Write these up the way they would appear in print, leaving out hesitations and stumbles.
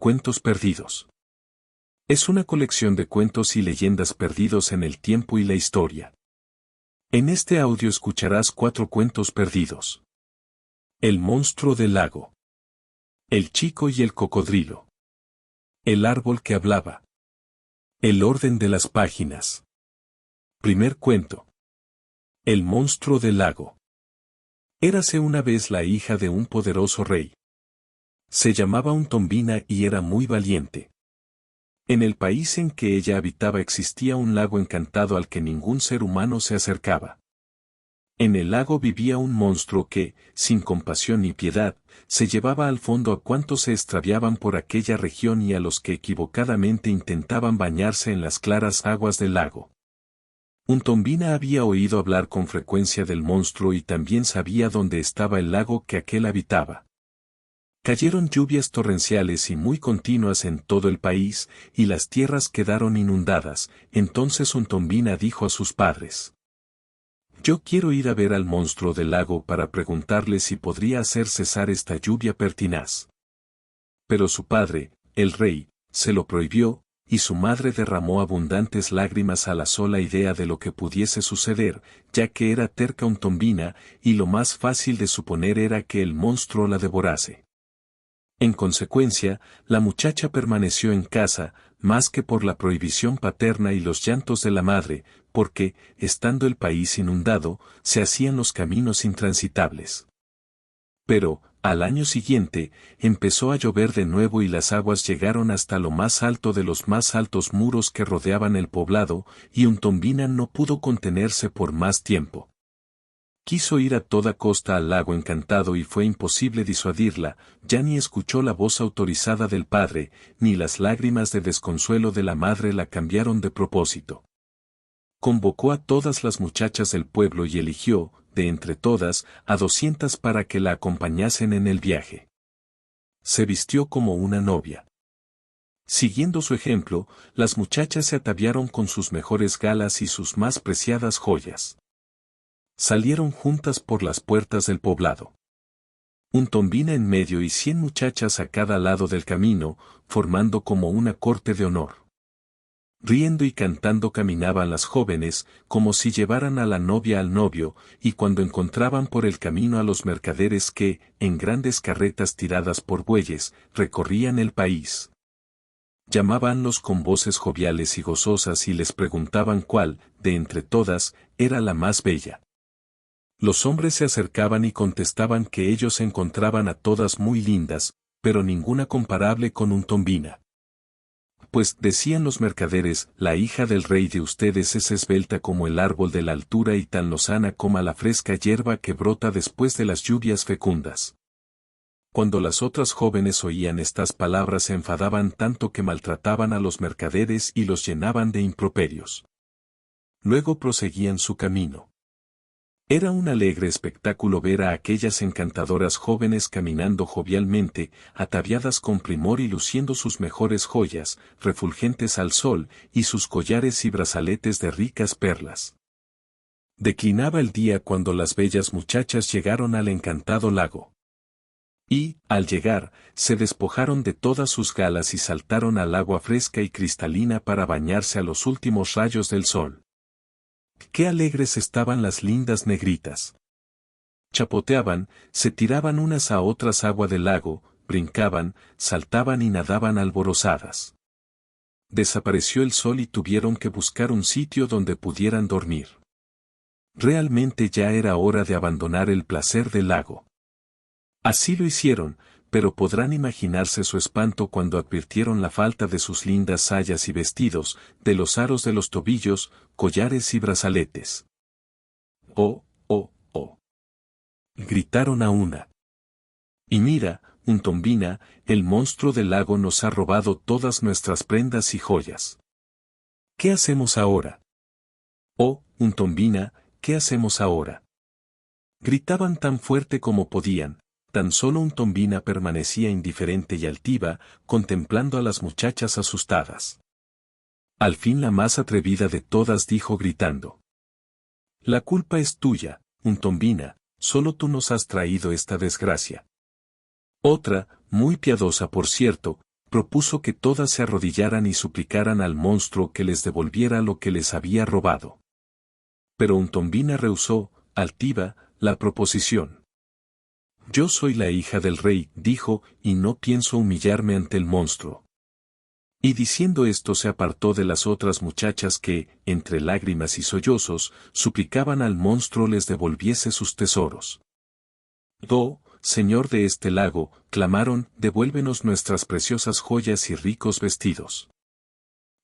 Cuentos perdidos. Es una colección de cuentos y leyendas perdidos en el tiempo y la historia. En este audio escucharás 4 cuentos perdidos. El monstruo del lago. El chico y el cocodrilo. El árbol que hablaba. El orden de las páginas. Primer cuento. El monstruo del lago. Érase una vez la hija de un poderoso rey. Se llamaba Untombina y era muy valiente. En el país en que ella habitaba existía un lago encantado al que ningún ser humano se acercaba. En el lago vivía un monstruo que, sin compasión ni piedad, se llevaba al fondo a cuantos se extraviaban por aquella región y a los que equivocadamente intentaban bañarse en las claras aguas del lago. Untombina había oído hablar con frecuencia del monstruo y también sabía dónde estaba el lago que aquél habitaba. Cayeron lluvias torrenciales y muy continuas en todo el país, y las tierras quedaron inundadas. Entonces Untombina dijo a sus padres: «Yo quiero ir a ver al monstruo del lago para preguntarle si podría hacer cesar esta lluvia pertinaz». Pero su padre, el rey, se lo prohibió, y su madre derramó abundantes lágrimas a la sola idea de lo que pudiese suceder, ya que era terca Untombina, y lo más fácil de suponer era que el monstruo la devorase. En consecuencia, la muchacha permaneció en casa, más que por la prohibición paterna y los llantos de la madre, porque, estando el país inundado, se hacían los caminos intransitables. Pero, al año siguiente, empezó a llover de nuevo y las aguas llegaron hasta lo más alto de los más altos muros que rodeaban el poblado, y Untombina no pudo contenerse por más tiempo. Quiso ir a toda costa al lago encantado y fue imposible disuadirla, ya ni escuchó la voz autorizada del padre, ni las lágrimas de desconsuelo de la madre la cambiaron de propósito. Convocó a todas las muchachas del pueblo y eligió, de entre todas, a 200 para que la acompañasen en el viaje. Se vistió como una novia. Siguiendo su ejemplo, las muchachas se ataviaron con sus mejores galas y sus más preciadas joyas. Salieron juntas por las puertas del poblado. Untombina en medio y 100 muchachas a cada lado del camino, formando como una corte de honor. Riendo y cantando caminaban las jóvenes, como si llevaran a la novia al novio, y cuando encontraban por el camino a los mercaderes que, en grandes carretas tiradas por bueyes, recorrían el país. Llamábanlos con voces joviales y gozosas y les preguntaban cuál, de entre todas, era la más bella. Los hombres se acercaban y contestaban que ellos encontraban a todas muy lindas, pero ninguna comparable con Untombina. Pues, decían los mercaderes, la hija del rey de ustedes es esbelta como el árbol de la altura y tan lozana como la fresca hierba que brota después de las lluvias fecundas. Cuando las otras jóvenes oían estas palabras se enfadaban tanto que maltrataban a los mercaderes y los llenaban de improperios. Luego proseguían su camino. Era un alegre espectáculo ver a aquellas encantadoras jóvenes caminando jovialmente, ataviadas con primor y luciendo sus mejores joyas, refulgentes al sol, y sus collares y brazaletes de ricas perlas. Declinaba el día cuando las bellas muchachas llegaron al encantado lago. Y, al llegar, se despojaron de todas sus galas y saltaron al agua fresca y cristalina para bañarse a los últimos rayos del sol. ¡Qué alegres estaban las lindas negritas! Chapoteaban, se tiraban unas a otras agua del lago, brincaban, saltaban y nadaban alborozadas. Desapareció el sol y tuvieron que buscar un sitio donde pudieran dormir. Realmente ya era hora de abandonar el placer del lago. Así lo hicieron, pero podrán imaginarse su espanto cuando advirtieron la falta de sus lindas sayas y vestidos, de los aros de los tobillos, collares y brazaletes. ¡Oh, oh, oh! Gritaron a una. Y mira, Untombina, el monstruo del lago nos ha robado todas nuestras prendas y joyas. ¿Qué hacemos ahora? Oh, Untombina, ¿qué hacemos ahora? Gritaban tan fuerte como podían. Tan solo Untombina permanecía indiferente y altiva, contemplando a las muchachas asustadas. Al fin la más atrevida de todas dijo gritando: «La culpa es tuya, Untombina, solo tú nos has traído esta desgracia». Otra, muy piadosa por cierto, Propuso que todas se arrodillaran y suplicaran al monstruo que les devolviera lo que les había robado. Pero Untombina rehusó, altiva, la proposición. Yo soy la hija del rey, dijo, y no pienso humillarme ante el monstruo. Y diciendo esto se apartó de las otras muchachas que, entre lágrimas y sollozos, suplicaban al monstruo les devolviese sus tesoros. «Oh, señor de este lago», clamaron, «devuélvenos nuestras preciosas joyas y ricos vestidos.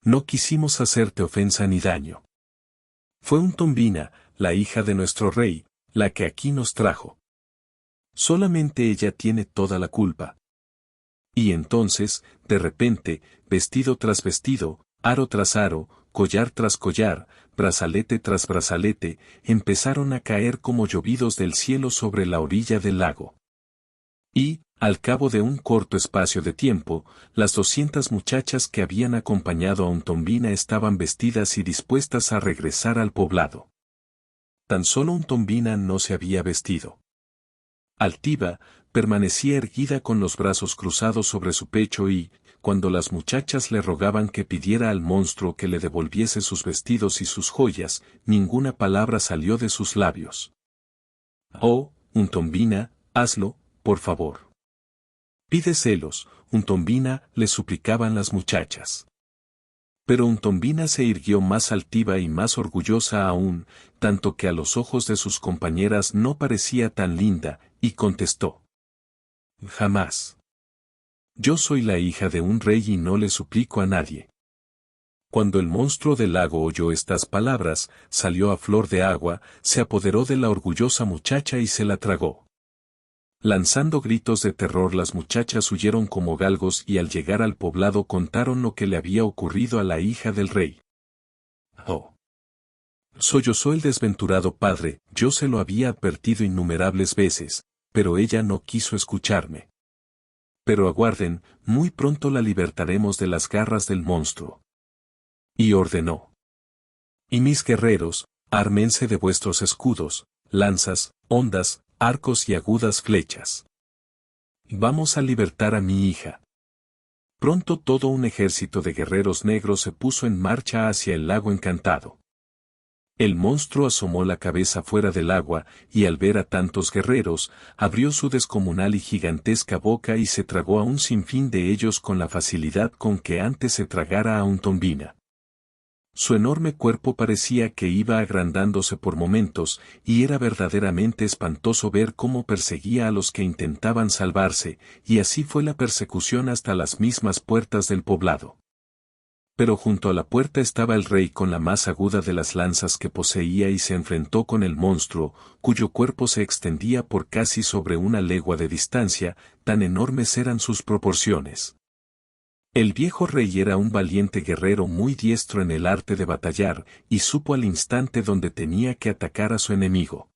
No quisimos hacerte ofensa ni daño. Fue Untombina, la hija de nuestro rey, la que aquí nos trajo. Solamente ella tiene toda la culpa». Y entonces, de repente, vestido tras vestido, aro tras aro, collar tras collar, brazalete tras brazalete, empezaron a caer como llovidos del cielo sobre la orilla del lago. Y, al cabo de un corto espacio de tiempo, las 200 muchachas que habían acompañado a Untombina estaban vestidas y dispuestas a regresar al poblado. Tan solo Untombina no se había vestido. Altiva, permanecía erguida con los brazos cruzados sobre su pecho y, cuando las muchachas le rogaban que pidiera al monstruo que le devolviese sus vestidos y sus joyas, ninguna palabra salió de sus labios. «Oh, Untombina, hazlo, por favor». «Pídeselos, Untombina», le suplicaban las muchachas. Pero Untombina se irguió más altiva y más orgullosa aún, tanto que a los ojos de sus compañeras no parecía tan linda, y contestó: «Jamás. Yo soy la hija de un rey y no le suplico a nadie». Cuando el monstruo del lago oyó estas palabras, salió a flor de agua, se apoderó de la orgullosa muchacha y se la tragó. Lanzando gritos de terror, las muchachas huyeron como galgos y al llegar al poblado contaron lo que le había ocurrido a la hija del rey. «Oh. Sollozó el desventurado padre, yo se lo había advertido innumerables veces, pero ella no quiso escucharme. Pero aguarden, muy pronto la libertaremos de las garras del monstruo». Y ordenó: «Y mis guerreros, ármense de vuestros escudos, lanzas, hondas, arcos y agudas flechas. Vamos a libertar a mi hija». Pronto todo un ejército de guerreros negros se puso en marcha hacia el lago encantado. El monstruo asomó la cabeza fuera del agua, y al ver a tantos guerreros, abrió su descomunal y gigantesca boca y se tragó a un sinfín de ellos con la facilidad con que antes se tragara a Untombina. Su enorme cuerpo parecía que iba agrandándose por momentos, y era verdaderamente espantoso ver cómo perseguía a los que intentaban salvarse, y así fue la persecución hasta las mismas puertas del poblado. Pero junto a la puerta estaba el rey con la más aguda de las lanzas que poseía y se enfrentó con el monstruo, cuyo cuerpo se extendía por casi sobre una legua de distancia, tan enormes eran sus proporciones. El viejo rey era un valiente guerrero muy diestro en el arte de batallar, y supo al instante donde tenía que atacar a su enemigo.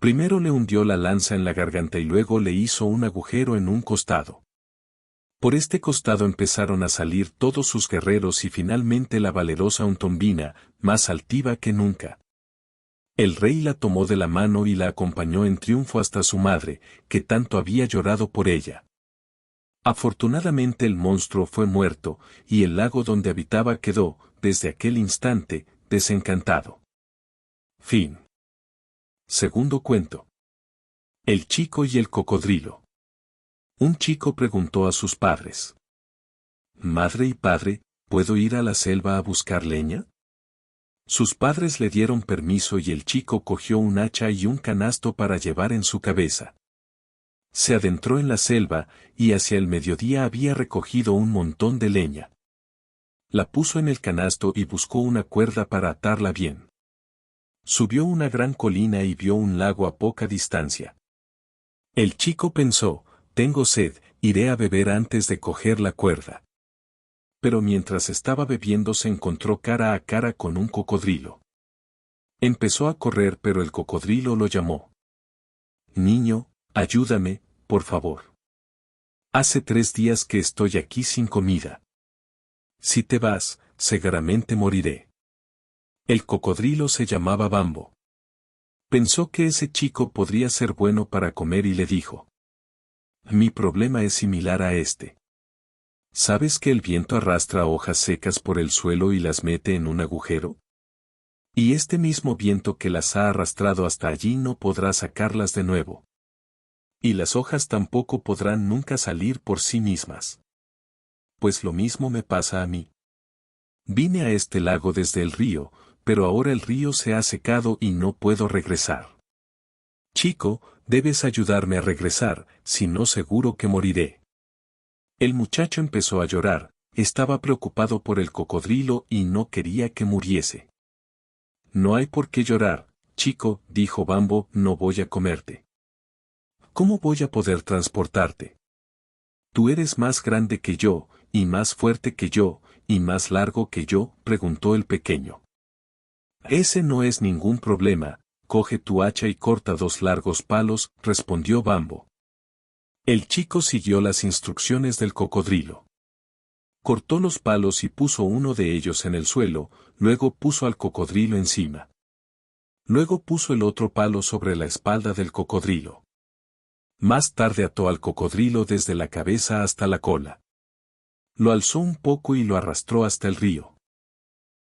Primero le hundió la lanza en la garganta y luego le hizo un agujero en un costado. Por este costado empezaron a salir todos sus guerreros y finalmente la valerosa Untombina, más altiva que nunca. El rey la tomó de la mano y la acompañó en triunfo hasta su madre, que tanto había llorado por ella. Afortunadamente el monstruo fue muerto, y el lago donde habitaba quedó, desde aquel instante, desencantado. Fin. Segundo cuento. El chico y el cocodrilo. Un chico preguntó a sus padres: «Madre y padre, ¿puedo ir a la selva a buscar leña?». Sus padres le dieron permiso y el chico cogió un hacha y un canasto para llevar en su cabeza. Se adentró en la selva, y hacia el mediodía había recogido un montón de leña. La puso en el canasto y buscó una cuerda para atarla bien. Subió una gran colina y vio un lago a poca distancia. El chico pensó: «Tengo sed, iré a beber antes de coger la cuerda». Pero mientras estaba bebiendo se encontró cara a cara con un cocodrilo. Empezó a correr, pero el cocodrilo lo llamó: «Niño, ayúdame, por favor. Hace 3 días que estoy aquí sin comida. Si te vas, seguramente moriré». El cocodrilo se llamaba Bambo. Pensó que ese chico podría ser bueno para comer y le dijo: «Mi problema es similar a este. ¿Sabes que el viento arrastra hojas secas por el suelo y las mete en un agujero? Y este mismo viento que las ha arrastrado hasta allí no podrá sacarlas de nuevo. Y las hojas tampoco podrán nunca salir por sí mismas. Pues lo mismo me pasa a mí. Vine a este lago desde el río, pero ahora el río se ha secado y no puedo regresar. Chico, debes ayudarme a regresar, si no seguro que moriré. El muchacho empezó a llorar, estaba preocupado por el cocodrilo y no quería que muriese. No hay por qué llorar, chico, dijo Bambo, no voy a comerte. ¿Cómo voy a poder transportarte? Tú eres más grande que yo, y más fuerte que yo, y más largo que yo, preguntó el pequeño. Ese no es ningún problema, coge tu hacha y corta 2 largos palos, respondió Bambo. El chico siguió las instrucciones del cocodrilo. Cortó los palos y puso uno de ellos en el suelo, luego puso al cocodrilo encima. Luego puso el otro palo sobre la espalda del cocodrilo. Más tarde ató al cocodrilo desde la cabeza hasta la cola. Lo alzó un poco y lo arrastró hasta el río.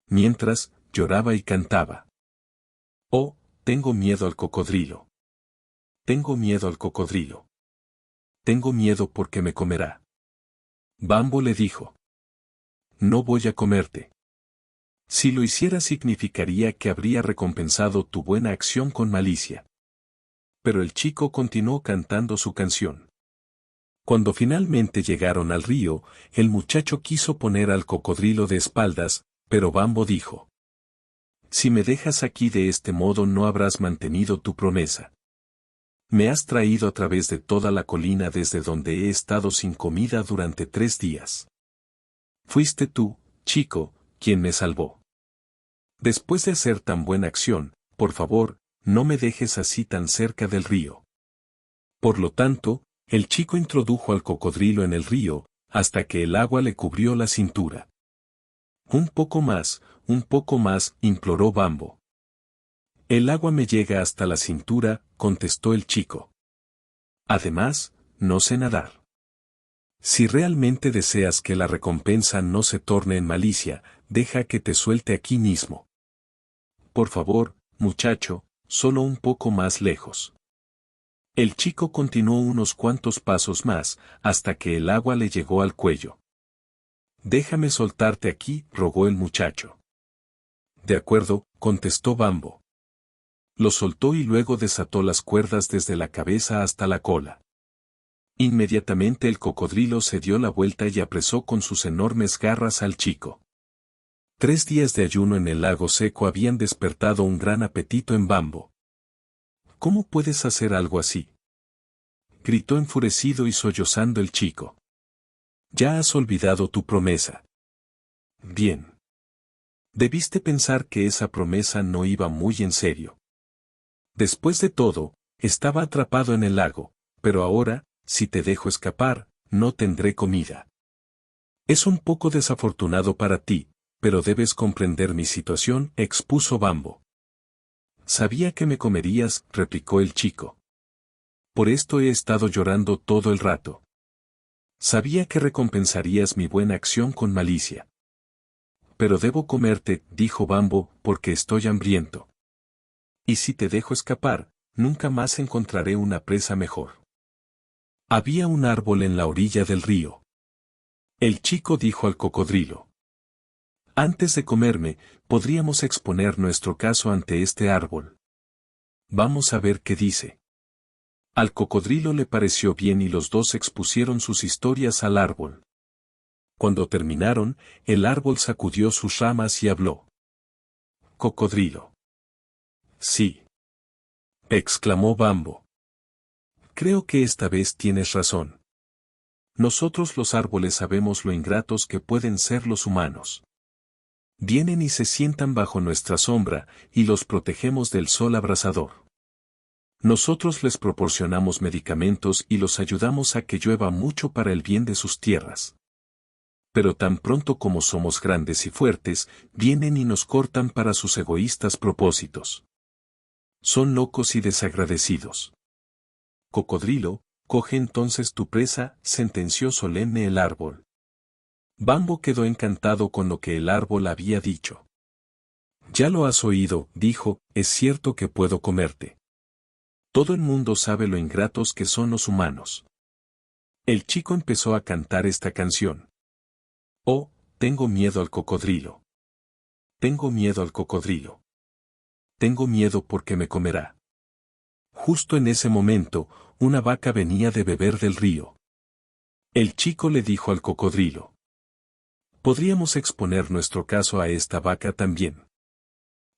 Mientras, lloraba y cantaba. Oh, tengo miedo al cocodrilo. Tengo miedo al cocodrilo. Tengo miedo porque me comerá. Bambo le dijo. No voy a comerte. Si lo hiciera significaría que habría recompensado tu buena acción con malicia. Pero el chico continuó cantando su canción. Cuando finalmente llegaron al río, el muchacho quiso poner al cocodrilo de espaldas, pero Bambo dijo. Si me dejas aquí de este modo no habrás mantenido tu promesa. Me has traído a través de toda la colina desde donde he estado sin comida durante 3 días. Fuiste tú, chico, quien me salvó. Después de hacer tan buena acción, por favor, no me dejes así tan cerca del río. Por lo tanto, el chico introdujo al cocodrilo en el río, hasta que el agua le cubrió la cintura. Un poco más, imploró Bambo. El agua me llega hasta la cintura, contestó el chico. Además, no sé nadar. Si realmente deseas que la recompensa no se torne en malicia, deja que te suelte aquí mismo. Por favor, muchacho, solo un poco más lejos. El chico continuó unos cuantos pasos más, hasta que el agua le llegó al cuello. Déjame soltarte aquí, rogó el muchacho. De acuerdo, contestó Bambo. Lo soltó y luego desató las cuerdas desde la cabeza hasta la cola. Inmediatamente el cocodrilo se dio la vuelta y apresó con sus enormes garras al chico. 3 días de ayuno en el lago seco habían despertado un gran apetito en Bambo. ¿Cómo puedes hacer algo así?, gritó enfurecido y sollozando el chico. Ya has olvidado tu promesa. Bien. Debiste pensar que esa promesa no iba muy en serio. Después de todo, estaba atrapado en el lago, pero ahora, si te dejo escapar, no tendré comida. Es un poco desafortunado para ti, pero debes comprender mi situación, expuso Bambo. Sabía que me comerías, replicó el chico. Por esto he estado llorando todo el rato. Sabía que recompensarías mi buena acción con malicia. Pero debo comerte, dijo Bambo, porque estoy hambriento. Y si te dejo escapar, nunca más encontraré una presa mejor. Había un árbol en la orilla del río. El chico dijo al cocodrilo. Antes de comerme, podríamos exponer nuestro caso ante este árbol. Vamos a ver qué dice. Al cocodrilo le pareció bien y los dos expusieron sus historias al árbol. Cuando terminaron, el árbol sacudió sus ramas y habló. Cocodrilo. Sí. Exclamó Bambo. Creo que esta vez tienes razón. Nosotros los árboles sabemos lo ingratos que pueden ser los humanos. Vienen y se sientan bajo nuestra sombra, y los protegemos del sol abrasador. Nosotros les proporcionamos medicamentos y los ayudamos a que llueva mucho para el bien de sus tierras. Pero tan pronto como somos grandes y fuertes, vienen y nos cortan para sus egoístas propósitos. Son locos y desagradecidos. Cocodrilo, coge entonces tu presa, sentenció solemne el árbol. Bambo quedó encantado con lo que el árbol había dicho. Ya lo has oído, dijo, es cierto que puedo comerte. Todo el mundo sabe lo ingratos que son los humanos. El chico empezó a cantar esta canción. Oh, tengo miedo al cocodrilo. Tengo miedo al cocodrilo. Tengo miedo porque me comerá. Justo en ese momento, una vaca venía de beber del río. El chico le dijo al cocodrilo: podríamos exponer nuestro caso a esta vaca también.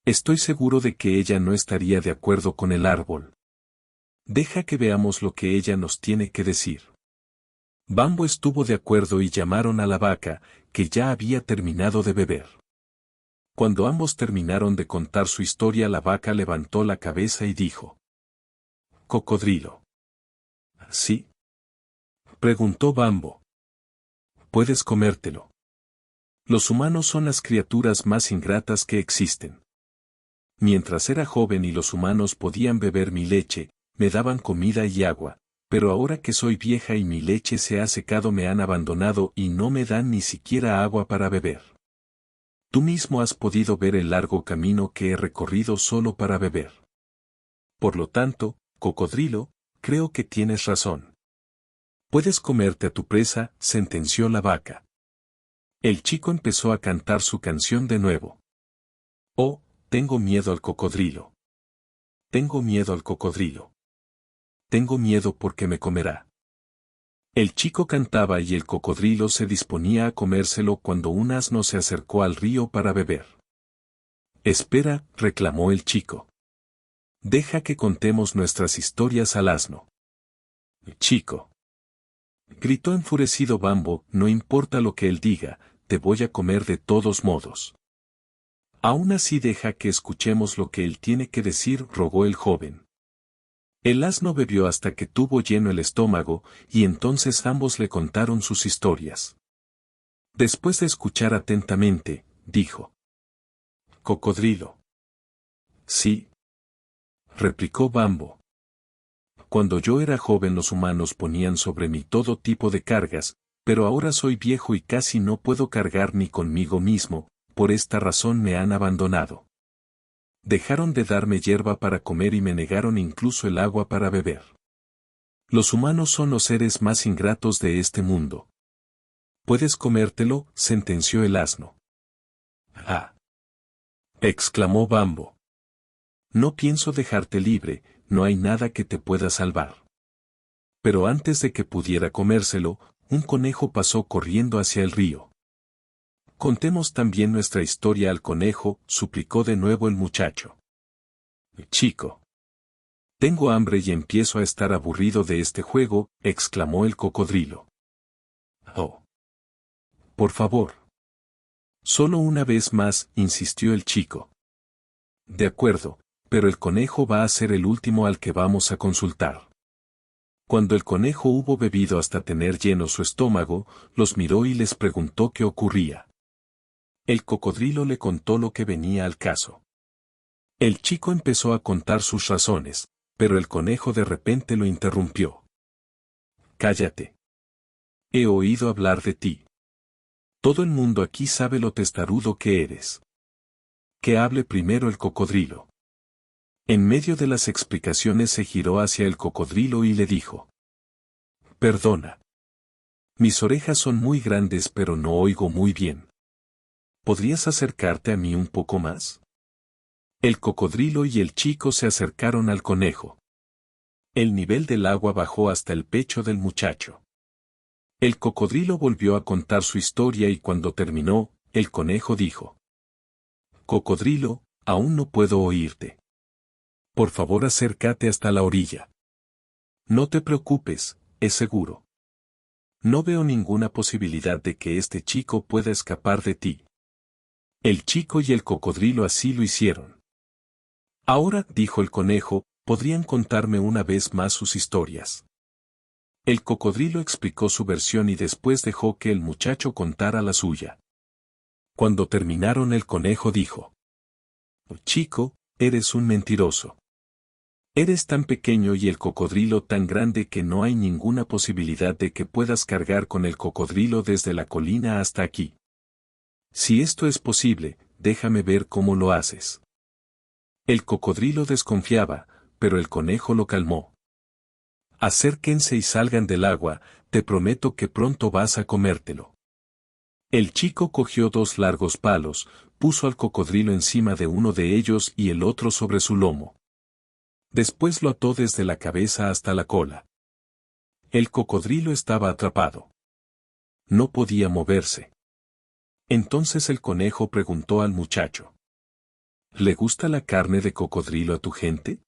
Estoy seguro de que ella no estaría de acuerdo con el árbol. Deja que veamos lo que ella nos tiene que decir. Bambo estuvo de acuerdo y llamaron a la vaca, que ya había terminado de beber. Cuando ambos terminaron de contar su historia, la vaca levantó la cabeza y dijo: cocodrilo. ¿Sí? Preguntó Bambo. Puedes comértelo. Los humanos son las criaturas más ingratas que existen. Mientras era joven y los humanos podían beber mi leche, me daban comida y agua, pero ahora que soy vieja y mi leche se ha secado me han abandonado y no me dan ni siquiera agua para beber. Tú mismo has podido ver el largo camino que he recorrido solo para beber. Por lo tanto, cocodrilo, creo que tienes razón. Puedes comerte a tu presa, sentenció la vaca. El chico empezó a cantar su canción de nuevo. Oh, tengo miedo al cocodrilo. Tengo miedo al cocodrilo. Tengo miedo porque me comerá. El chico cantaba y el cocodrilo se disponía a comérselo cuando un asno se acercó al río para beber. Espera, reclamó el chico. Deja que contemos nuestras historias al asno. Chico. Gritó enfurecido Bambo, no importa lo que él diga, te voy a comer de todos modos. Aún así deja que escuchemos lo que él tiene que decir, rogó el joven. El asno bebió hasta que tuvo lleno el estómago, y entonces ambos le contaron sus historias. Después de escuchar atentamente, dijo: cocodrilo. Sí, replicó Bambo. Cuando yo era joven los humanos ponían sobre mí todo tipo de cargas, pero ahora soy viejo y casi no puedo cargar ni conmigo mismo, por esta razón me han abandonado. Dejaron de darme hierba para comer y me negaron incluso el agua para beber. Los humanos son los seres más ingratos de este mundo. Puedes comértelo, sentenció el asno. ¡Ah! Exclamó Bambo. No pienso dejarte libre, no hay nada que te pueda salvar. Pero antes de que pudiera comérselo, un conejo pasó corriendo hacia el río. Contemos también nuestra historia al conejo, suplicó de nuevo el muchacho. Chico. Tengo hambre y empiezo a estar aburrido de este juego, exclamó el cocodrilo. Oh. Por favor. Solo una vez más, insistió el chico. De acuerdo, pero el conejo va a ser el último al que vamos a consultar. Cuando el conejo hubo bebido hasta tener lleno su estómago, los miró y les preguntó qué ocurría. El cocodrilo le contó lo que venía al caso. El chico empezó a contar sus razones, pero el conejo de repente lo interrumpió. Cállate. He oído hablar de ti. Todo el mundo aquí sabe lo testarudo que eres. Que hable primero el cocodrilo. En medio de las explicaciones se giró hacia el cocodrilo y le dijo: perdona. Mis orejas son muy grandes pero no oigo muy bien. ¿Podrías acercarte a mí un poco más? El cocodrilo y el chico se acercaron al conejo. El nivel del agua bajó hasta el pecho del muchacho. El cocodrilo volvió a contar su historia y cuando terminó, el conejo dijo: cocodrilo, aún no puedo oírte. Por favor acércate hasta la orilla. No te preocupes, es seguro. No veo ninguna posibilidad de que este chico pueda escapar de ti. El chico y el cocodrilo así lo hicieron. Ahora, dijo el conejo, podrían contarme una vez más sus historias. El cocodrilo explicó su versión y después dejó que el muchacho contara la suya. Cuando terminaron el conejo dijo: chico, eres un mentiroso. Eres tan pequeño y el cocodrilo tan grande que no hay ninguna posibilidad de que puedas cargar con el cocodrilo desde la colina hasta aquí. Si esto es posible, déjame ver cómo lo haces. El cocodrilo desconfiaba, pero el conejo lo calmó. Acérquense y salgan del agua, te prometo que pronto vas a comértelo. El chico cogió 2 largos palos, puso al cocodrilo encima de uno de ellos y el otro sobre su lomo. Después lo ató desde la cabeza hasta la cola. El cocodrilo estaba atrapado. No podía moverse. Entonces el conejo preguntó al muchacho: ¿Le gusta la carne de cocodrilo a tu gente?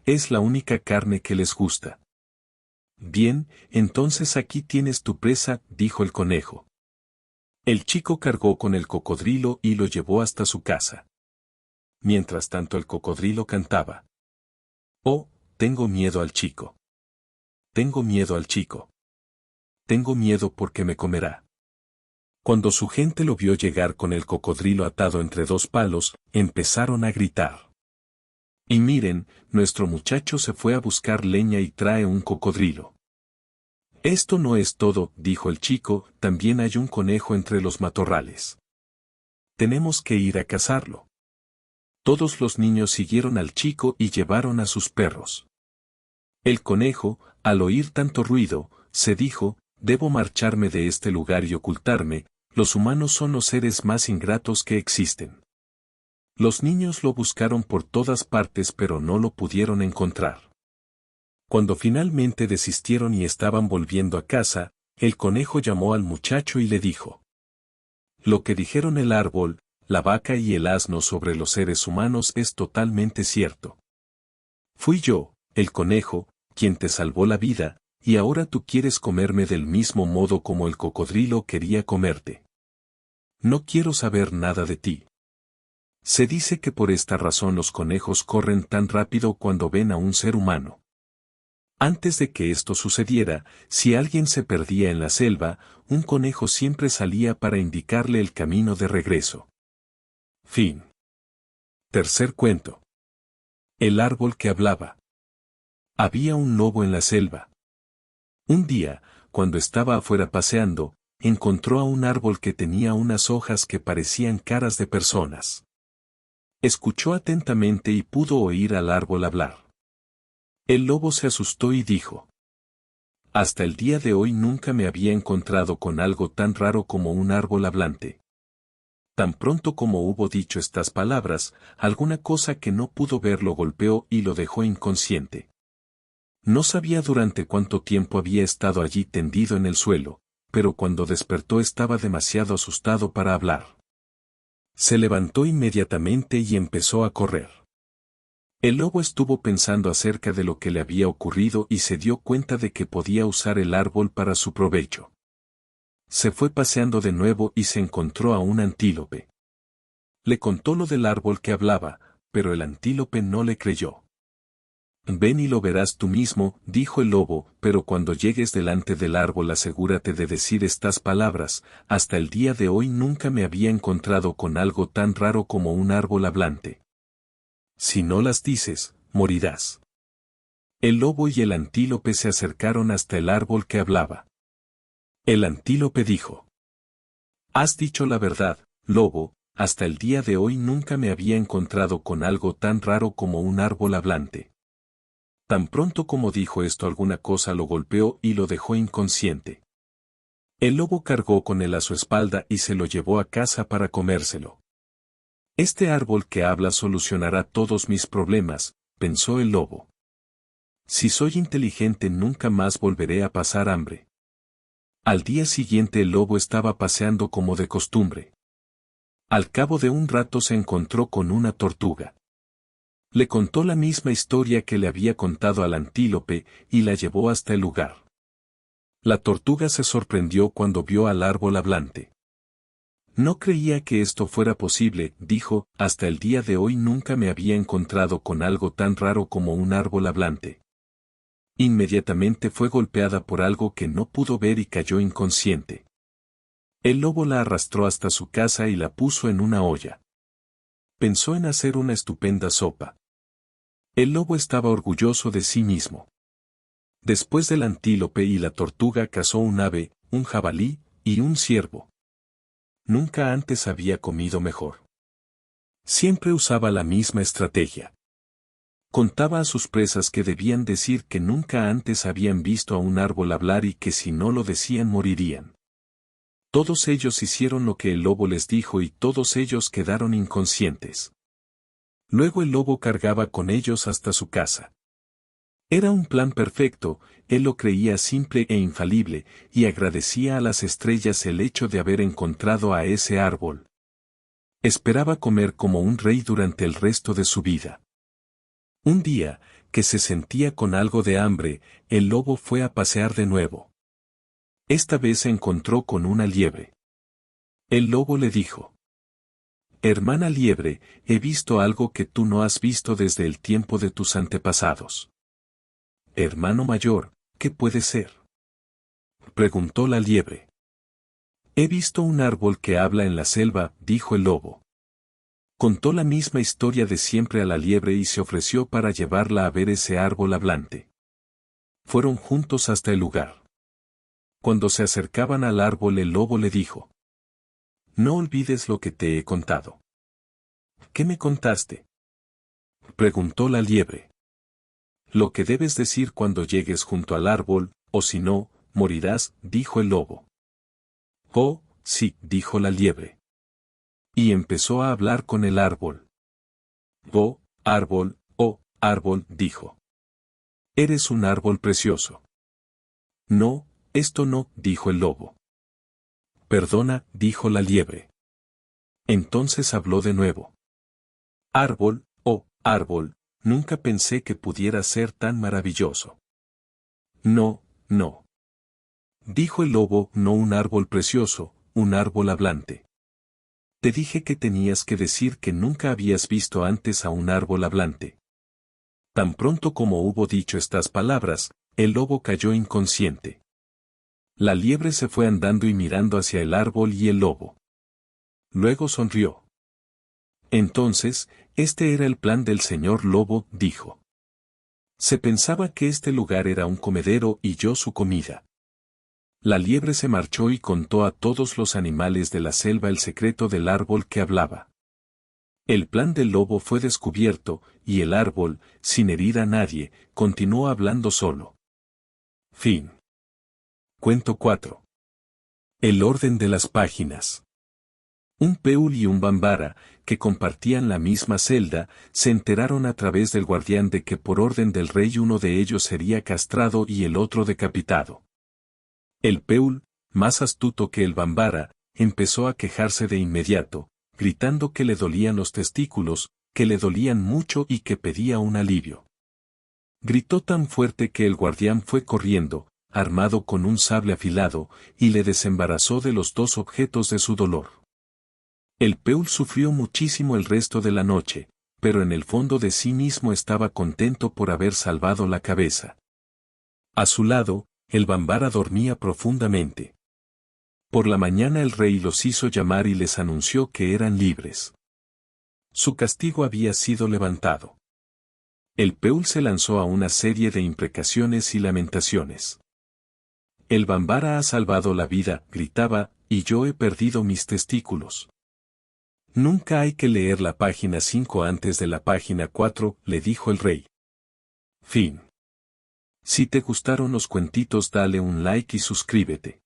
Es la única carne que les gusta. Bien, entonces aquí tienes tu presa, dijo el conejo. El chico cargó con el cocodrilo y lo llevó hasta su casa. Mientras tanto el cocodrilo cantaba: Oh, tengo miedo al chico. Tengo miedo al chico. Tengo miedo porque me comerá. Cuando su gente lo vio llegar con el cocodrilo atado entre 2 palos, empezaron a gritar. Y miren, nuestro muchacho se fue a buscar leña y trae un cocodrilo. Esto no es todo, dijo el chico, también hay un conejo entre los matorrales. Tenemos que ir a cazarlo. Todos los niños siguieron al chico y llevaron a sus perros. El conejo, al oír tanto ruido, se dijo: debo marcharme de este lugar y ocultarme, los humanos son los seres más ingratos que existen. Los niños lo buscaron por todas partes pero no lo pudieron encontrar. Cuando finalmente desistieron y estaban volviendo a casa, el conejo llamó al muchacho y le dijo: lo que dijeron el árbol, la vaca y el asno sobre los seres humanos es totalmente cierto. Fui yo, el conejo, quien te salvó la vida, y ahora tú quieres comerme del mismo modo como el cocodrilo quería comerte. No quiero saber nada de ti. Se dice que por esta razón los conejos corren tan rápido cuando ven a un ser humano. Antes de que esto sucediera, si alguien se perdía en la selva, un conejo siempre salía para indicarle el camino de regreso. Fin. Tercer cuento. El árbol que hablaba. Había un lobo en la selva. Un día, cuando estaba afuera paseando, encontró a un árbol que tenía unas hojas que parecían caras de personas. Escuchó atentamente y pudo oír al árbol hablar. El lobo se asustó y dijo: hasta el día de hoy nunca me había encontrado con algo tan raro como un árbol hablante. Tan pronto como hubo dicho estas palabras, alguna cosa que no pudo ver lo golpeó y lo dejó inconsciente. No sabía durante cuánto tiempo había estado allí tendido en el suelo, pero cuando despertó estaba demasiado asustado para hablar. Se levantó inmediatamente y empezó a correr. El lobo estuvo pensando acerca de lo que le había ocurrido y se dio cuenta de que podía usar el árbol para su provecho. Se fue paseando de nuevo y se encontró a un antílope. Le contó lo del árbol que hablaba, pero el antílope no le creyó. Ven y lo verás tú mismo, dijo el lobo, pero cuando llegues delante del árbol asegúrate de decir estas palabras: hasta el día de hoy nunca me había encontrado con algo tan raro como un árbol hablante. Si no las dices, morirás. El lobo y el antílope se acercaron hasta el árbol que hablaba. El antílope dijo: has dicho la verdad, lobo, hasta el día de hoy nunca me había encontrado con algo tan raro como un árbol hablante. Tan pronto como dijo esto alguna cosa lo golpeó y lo dejó inconsciente. El lobo cargó con él a su espalda y se lo llevó a casa para comérselo. Este árbol que habla solucionará todos mis problemas, pensó el lobo. Si soy inteligente nunca más volveré a pasar hambre. Al día siguiente el lobo estaba paseando como de costumbre. Al cabo de un rato se encontró con una tortuga. Le contó la misma historia que le había contado al antílope y la llevó hasta el lugar. La tortuga se sorprendió cuando vio al árbol hablante. No creía que esto fuera posible, dijo, hasta el día de hoy nunca me había encontrado con algo tan raro como un árbol hablante. Inmediatamente fue golpeada por algo que no pudo ver y cayó inconsciente. El lobo la arrastró hasta su casa y la puso en una olla. Pensó en hacer una estupenda sopa. El lobo estaba orgulloso de sí mismo. Después del antílope y la tortuga cazó un ave, un jabalí y un ciervo. Nunca antes había comido mejor. Siempre usaba la misma estrategia. Contaba a sus presas que debían decir que nunca antes habían visto a un árbol hablar y que si no lo decían morirían. Todos ellos hicieron lo que el lobo les dijo y todos ellos quedaron inconscientes. Luego el lobo cargaba con ellos hasta su casa. Era un plan perfecto, él lo creía simple e infalible, y agradecía a las estrellas el hecho de haber encontrado a ese árbol. Esperaba comer como un rey durante el resto de su vida. Un día, que se sentía con algo de hambre, el lobo fue a pasear de nuevo. Esta vez se encontró con una liebre. El lobo le dijo: «Hermana liebre, he visto algo que tú no has visto desde el tiempo de tus antepasados». «Hermano mayor, ¿qué puede ser?», preguntó la liebre. «He visto un árbol que habla en la selva», dijo el lobo. Contó la misma historia de siempre a la liebre y se ofreció para llevarla a ver ese árbol hablante. Fueron juntos hasta el lugar. Cuando se acercaban al árbol el lobo le dijo: «No olvides lo que te he contado». «¿Qué me contaste?», preguntó la liebre. «Lo que debes decir cuando llegues junto al árbol, o si no, morirás», dijo el lobo. «Oh, sí», dijo la liebre. Y empezó a hablar con el árbol. «Oh, árbol», dijo. «Eres un árbol precioso». «No, esto no», dijo el lobo. «Perdona», dijo la liebre. Entonces habló de nuevo. «Árbol, oh, árbol, nunca pensé que pudiera ser tan maravilloso». «No, no», dijo el lobo, «no un árbol precioso, un árbol hablante». «Te dije que tenías que decir que nunca habías visto antes a un árbol hablante». Tan pronto como hubo dicho estas palabras, el lobo cayó inconsciente. La liebre se fue andando y mirando hacia el árbol y el lobo. Luego sonrió. Entonces, este era el plan del señor lobo, dijo. Se pensaba que este lugar era un comedero y yo su comida. La liebre se marchó y contó a todos los animales de la selva el secreto del árbol que hablaba. El plan del lobo fue descubierto, y el árbol, sin herir a nadie, continuó hablando solo. Fin. Cuento 4. El orden de las páginas. Un peul y un bambara, que compartían la misma celda, se enteraron a través del guardián de que por orden del rey uno de ellos sería castrado y el otro decapitado. El peul, más astuto que el bambara, empezó a quejarse de inmediato, gritando que le dolían los testículos, que le dolían mucho y que pedía un alivio. Gritó tan fuerte que el guardián fue corriendo, armado con un sable afilado, y le desembarazó de los dos objetos de su dolor. El peul sufrió muchísimo el resto de la noche, pero en el fondo de sí mismo estaba contento por haber salvado la cabeza. A su lado, el bambara dormía profundamente. Por la mañana el rey los hizo llamar y les anunció que eran libres. Su castigo había sido levantado. El peul se lanzó a una serie de imprecaciones y lamentaciones. «El bambara ha salvado la vida», gritaba, «y yo he perdido mis testículos». «Nunca hay que leer la página 5 antes de la página 4, le dijo el rey. Fin. Si te gustaron los cuentitos dale un like y suscríbete.